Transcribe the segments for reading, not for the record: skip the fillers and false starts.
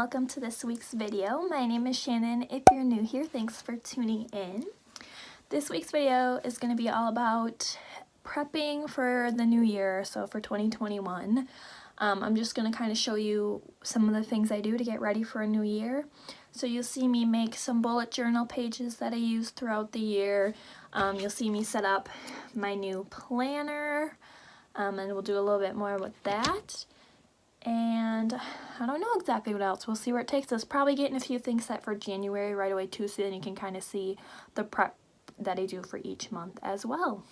welcome to this week's video. My name is Shannon. If you're new here, thanks for tuning in. This week's video is going to be all about prepping for the new year, so for 2021. I'm just going to kind of show you some of the things I do to get ready for a new year. So you'll see me make some bullet journal pages that I use throughout the year. You'll see me set up my new planner, and we'll do a little bit more with that. And I don't know exactly what else. We'll see where it takes us. Probably getting a few things set for January right away too, so then you can kind of see the prep that I do for each month as well.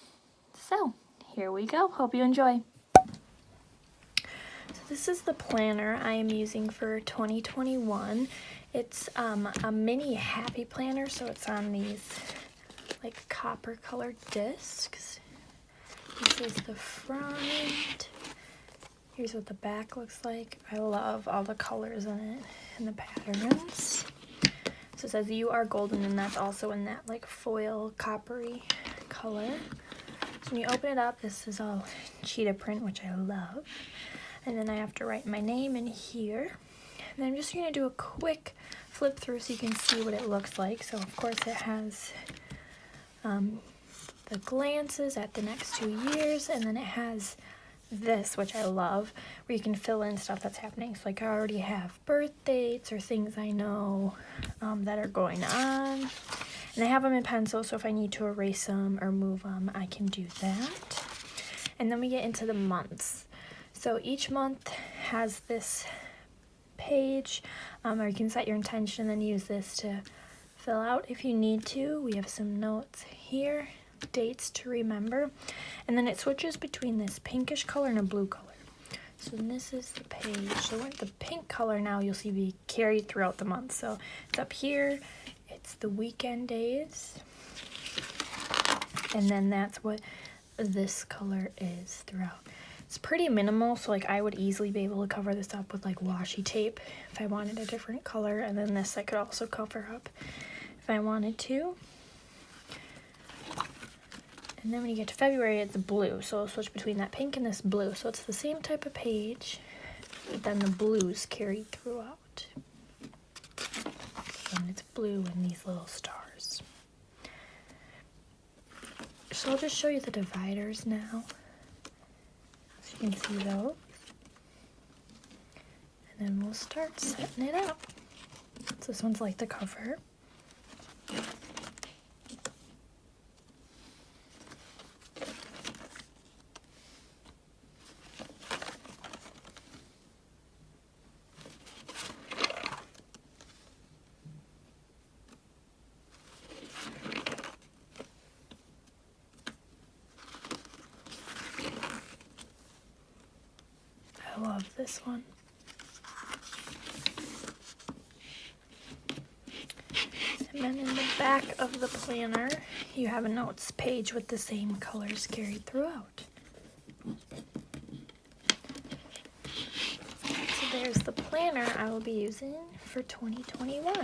So here we go. Hope you enjoy. So this is the planner I am using for 2021. It's a mini happy planner, so it's on these like copper colored discs. This is the front. Here's what the back looks like. I love all the colors in it and the patterns. So it says you are golden, and that's also in that like foil coppery color. So when you open it up, this is all cheetah print, which I love. And then I have to write my name in here. And then I'm just going to do a quick flip through so you can see what it looks like. So of course it has the glances at the next 2 years, and then it has this, which I love, where you can fill in stuff that's happening. So like I already have birth dates or things I know that are going on, and I have them in pencil, so if I need to erase them or move them, I can do that. And then we get into the months. So each month has this page, or you can set your intention and use this to fill out if you need to. We have some notes here, dates to remember, and then it switches between this pinkish color and a blue color. So this is the page. So the pink color now you'll see be carried throughout the month. So it's up here, it's the weekend days, and then that's what this color is throughout. It's pretty minimal, so like I would easily be able to cover this up with like washi tape if I wanted a different color, and then this I could also cover up if I wanted to. And then when you get to February, it's blue, so I'll switch between that pink and this blue. So it's the same type of page, but then the blue's carried throughout. And it's blue and these little stars. So I'll just show you the dividers now, so you can see those. And then we'll start setting it up. So this one's like the cover. I love this one. And then in the back of the planner, you have a notes page with the same colors carried throughout. So there's the planner I will be using for 2021.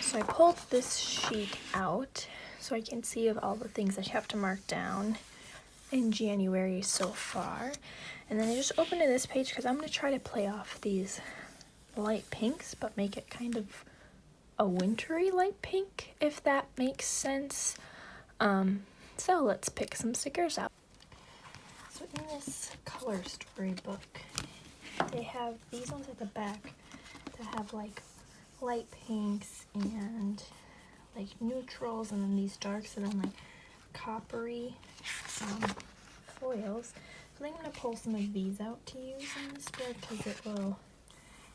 So I pulled this sheet out so I can see of all the things that you have to mark down in January so far. And then I just opened to this page because I'm going to try to play off these light pinks, but make it kind of a wintry light pink, if that makes sense. So let's pick some stickers out. So in this color storybook, they have these ones at the back that have like light pinks and like neutrals, and then these darks, and then like coppery foils. So I think I'm going to pull some of these out to use in this book because it will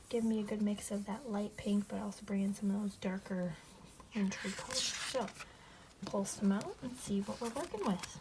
give me a good mix of that light pink, but also bring in some of those darker wintry colors. So pull some out and see what we're working with.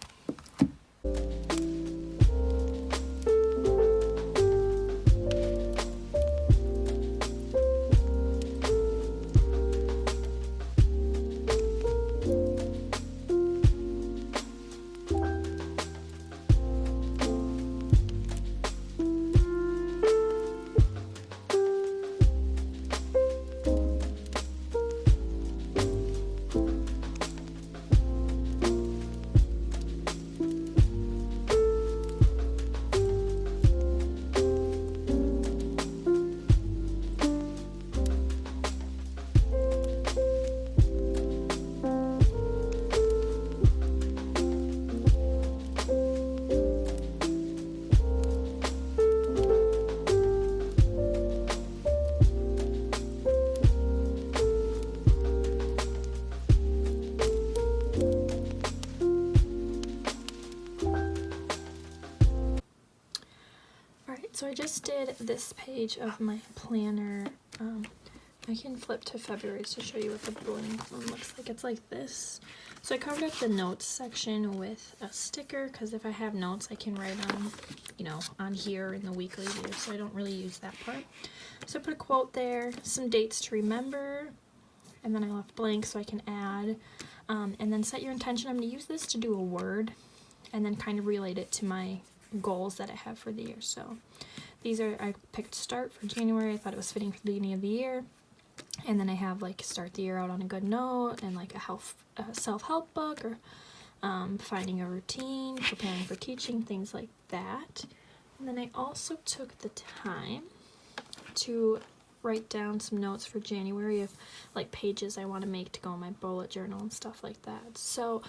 did this page of my planner. I can flip to February to show you what the blank one looks like. It's like this. So I covered up the notes section with a sticker, because if I have notes I can write on, you know, on here in the weekly view, so I don't really use that part. So I put a quote there, some dates to remember, and then I left blank so I can add, and then set your intention. I'm going to use this to do a word, and then kind of relate it to my goals that I have for the year. So these are, I picked start for January. I thought it was fitting for the beginning of the year. And then I have like start the year out on a good note, and like a self-help book, or finding a routine, preparing for teaching, things like that. And then I also took the time to write down some notes for January of like pages I want to make to go in my bullet journal and stuff like that. So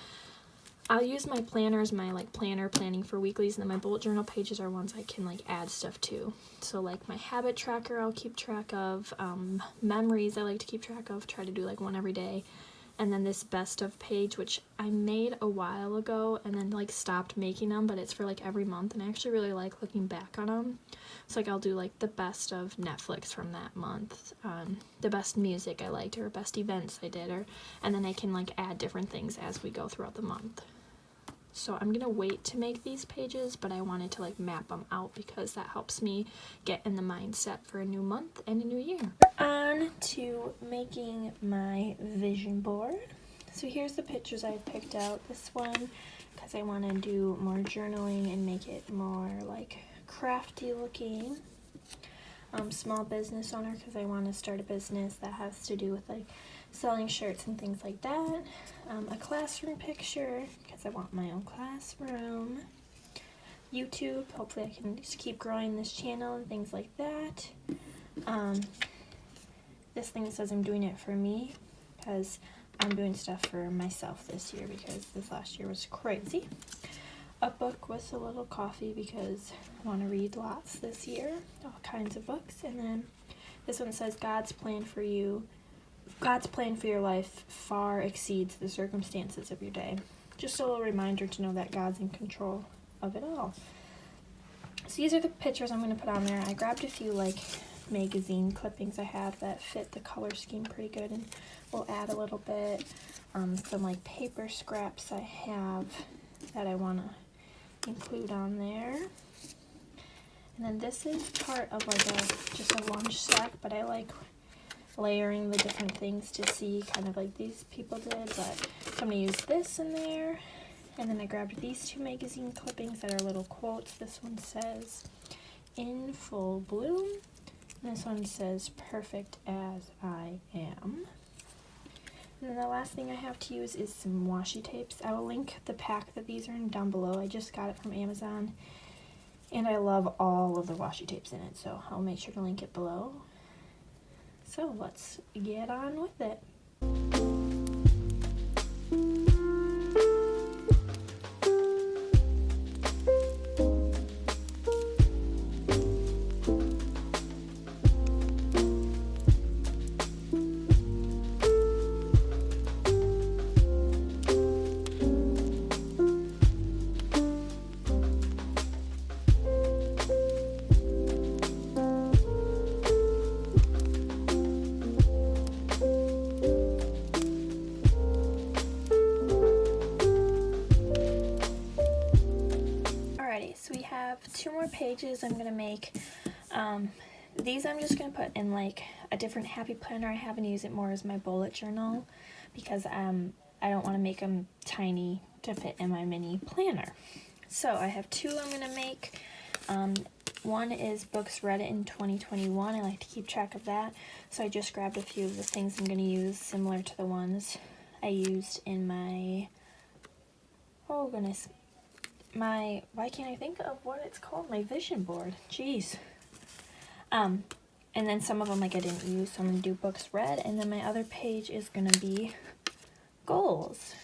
I'll use my planner as my like planning for weeklies, and then my bullet journal pages are ones I can like add stuff to. So like my habit tracker I'll keep track of, memories I like to keep track of, try to do like one every day. And then this best of page, which I made a while ago and then like stopped making them, but it's for like every month, and I actually really like looking back on them. So like I'll do like the best of Netflix from that month, the best music I liked, or best events I did, and then I can like add different things as we go throughout the month. So I'm gonna wait to make these pages, but I wanted to like map them out because that helps me get in the mindset for a new month and a new year. On to making my vision board. So here's the pictures I picked out. This one because I want to do more journaling and make it more like crafty looking. Small business owner because I want to start a business that has to do with like selling shirts and things like that. A classroom picture because I want my own classroom. YouTube, hopefully I can just keep growing this channel and things like that. This thing says I'm doing it for me because I'm doing stuff for myself this year because this last year was crazy. A book with a little coffee because I want to read lots this year, all kinds of books. And then this one says God's plan for you. God's plan for your life far exceeds the circumstances of your day. Just a little reminder to know that God's in control of it all. So these are the pictures I'm going to put on there. I grabbed a few like magazine clippings I have that fit the color scheme pretty good, and we'll add a little bit. Some like paper scraps I have that I want to include on there. And then this is part of like just a lunch sack, but I like layering the different things to see kind of like these people did. But so I'm gonna use this in there. And then I grabbed these two magazine clippings that are little quotes. This one says in full bloom, and this one says perfect as I am. And then the last thing I have to use is some washi tapes. I will link the pack that these are in down below. I just got it from Amazon, and I love all of the washi tapes in it, so I'll make sure to link it below. So let's get on with it. So we have 2 more pages I'm going to make. These I'm just going to put in like a different happy planner I have and use it more as my bullet journal because I don't want to make them tiny to fit in my mini planner. So I have 2 I'm going to make. One is books read in 2021. I like to keep track of that. So I just grabbed a few of the things I'm going to use similar to the ones I used in my, oh goodness, why can't I think of what it's called? My vision board. Jeez. And then some of them like I didn't use, so I'm going to do books read, and then my other page is going to be goals.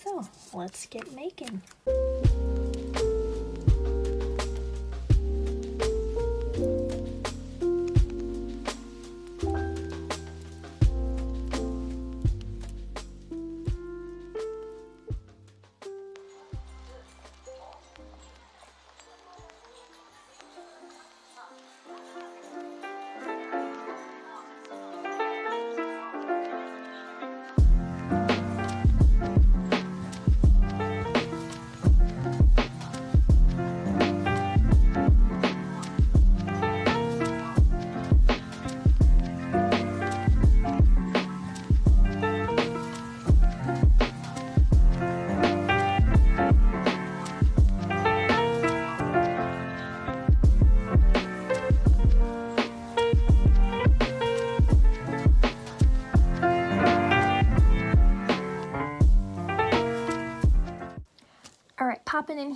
So let's get making.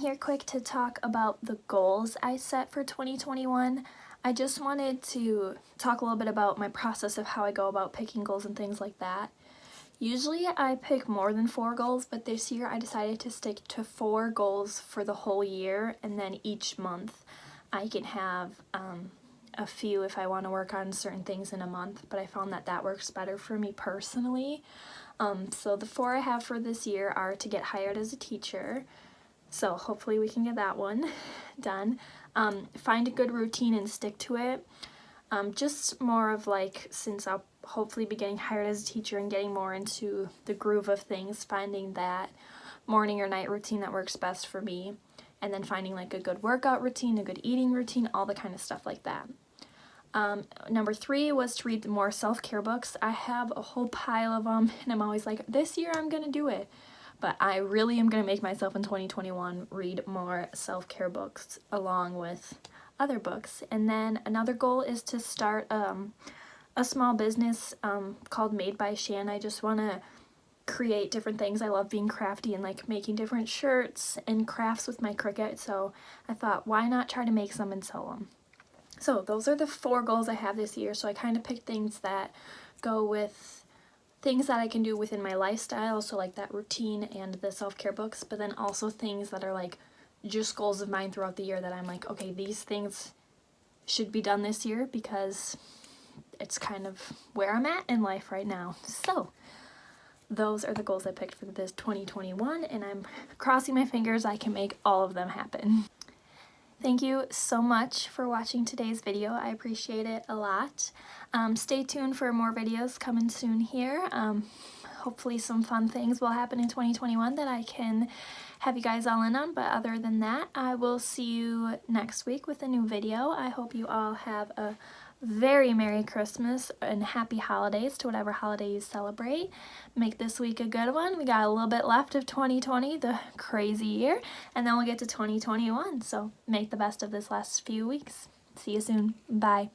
here quick to talk about the goals I set for 2021. I just wanted to talk a little bit about my process of how I go about picking goals and things like that. Usually I pick more than 4 goals, but this year I decided to stick to 4 goals for the whole year, and then each month I can have a few if I want to work on certain things in a month, but I found that that works better for me personally. So the 4 I have for this year are to get hired as a teacher, so hopefully we can get that one done. Find a good routine and stick to it. Just more of like, since I'll hopefully be getting hired as a teacher and getting more into the groove of things, finding that morning or night routine that works best for me, and then finding like a good workout routine, a good eating routine, all the kind of stuff like that. Number 3 was to read more self-care books. I have a whole pile of them, and I'm always like, this year I'm gonna do it. But I really am gonna make myself in 2021 read more self-care books along with other books. And then another goal is to start a small business called Made by Shannon. I just want to create different things. I love being crafty and like making different shirts and crafts with my Cricut, so I thought, why not try to make some and sell them? So those are the 4 goals I have this year. So I kind of picked things that go with things that I can do within my lifestyle, so like that routine and the self-care books, but then also things that are like just goals of mine throughout the year that I'm like, okay, these things should be done this year because it's kind of where I'm at in life right now. So those are the goals I picked for this 2021, and I'm crossing my fingers I can make all of them happen. Thank you so much for watching today's video. I appreciate it a lot. Stay tuned for more videos coming soon here. Hopefully some fun things will happen in 2021 that I can have you guys all in on, but other than that, I will see you next week with a new video. I hope you all have a very Merry Christmas and Happy Holidays to whatever holiday you celebrate. Make this week a good one. We got a little bit left of 2020, the crazy year, and then we'll get to 2021. So make the best of this last few weeks. See you soon. Bye.